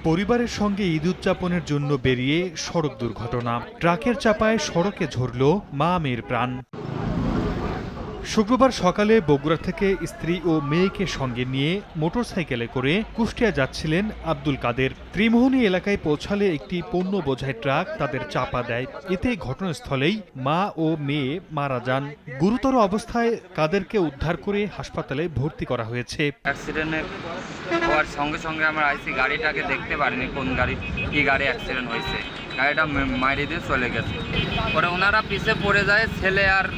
পরিবারের সঙ্গে ঈদ উদযাপনের জন্য বেরিয়ে সড়ক দুর্ঘটনা, ট্রাকের চাপায় সড়কে ঝরল মা মেয়ের প্রাণ। শুক্রবার সকালে বগুড়া থেকে স্ত্রী ও মেয়েকে সঙ্গে নিয়ে মোটরসাইকেলে করে কুষ্টিয়া যাচ্ছিলেন আব্দুল কাদের। ত্রিমোহনী এলাকায় পৌঁছালে একটি পণ্য বোঝাই ট্রাক তাদের চাপা দেয়। এতে ঘটনাস্থলেই মা ও মেয়ে মারা যান। গুরুতর অবস্থায় কাদেরকে উদ্ধার করে হাসপাতালে ভর্তি করা হয়েছে। অ্যাক্সিডেন্ট হওয়ার সঙ্গে সঙ্গে আমরা আইসি গাড়িটাকে দেখতে পারিনি কোন গাড়ি কি গাড়ি অ্যাক্সিডেন্ট হয়েছে। গাড়িটা মাইরে দিয়ে চলে গেছে। পরে ওনারা পিছে পড়ে যায়। ছেলে আর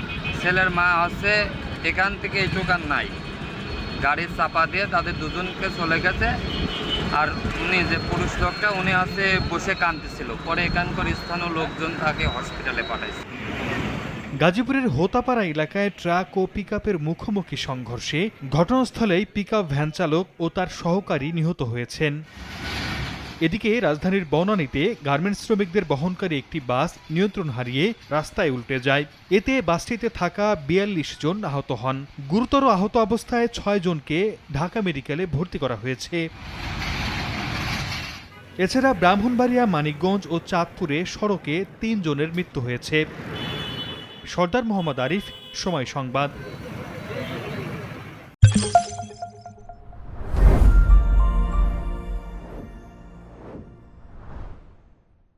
ছেলের মা হচ্ছে এখান থেকে এইটুকান নাই, গাড়ির চাপা দিয়ে তাদের দুজনকে চলে গেছে। আর উনি যে পুরুষ লোকটা উনি হচ্ছে বসে কাঁদতেছিল। পরে এখানকার স্থানীয় লোকজন তাকে হসপিটালে পাঠাইছে। গাজীপুরের হোতাপাড়া এলাকায় ট্রাক ও পিকআপের মুখোমুখি সংঘর্ষে ঘটনাস্থলেই পিকআপ ভ্যান চালক ও তার সহকারী নিহত হয়েছেন। এদিকে রাজধানীর বনানীতে গার্মেন্টস শ্রমিকদের বহনকারী একটি বাস নিয়ন্ত্রণ হারিয়ে রাস্তায় উল্টে যায়। এতে বাসটিতে থাকা ৪২ জন আহত হন। গুরুতর আহত অবস্থায় ৬ জনকে ঢাকা মেডিকেলে ভর্তি করা হয়েছে। এছাড়া ব্রাহ্মণবাড়িয়া, মানিকগঞ্জ ও চাঁদপুরে সড়কে ৩ জনের মৃত্যু হয়েছে। সর্দার মোহাম্মদ আরিফ, সময় সংবাদ।